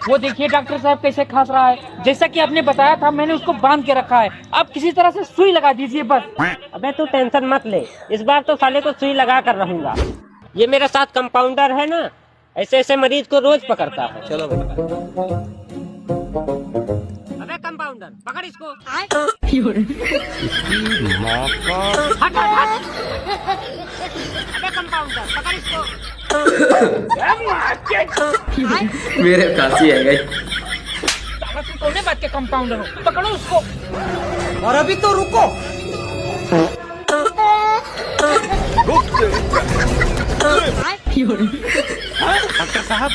वो देखिए डॉक्टर साहब कैसे खांस रहा है। जैसा कि आपने बताया था मैंने उसको बांध के रखा है। आप किसी तरह से सुई लगा दीजिए बस। अबे तू टेंशन मत ले, इस बार तो साले को सुई लगा कर रहूंगा। ये मेरे साथ कंपाउंडर है ना, ऐसे ऐसे मरीज को रोज पकड़ता है। चलो भाई। अबे कंपाउंडर पकड़ इसको। हट हट हट। अबे कंपाउंडर पकड़ इसको। मेरे काशी है गई। कौन बात के कंपाउंडर हो, पकड़ो उसको। और अभी तो रुको। डॉक्टर साहब